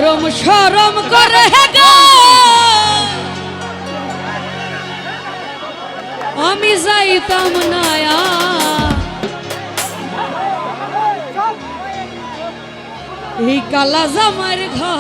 শরম শরম করে গো আমি যাইতাম না এই কালা জামার ঘর।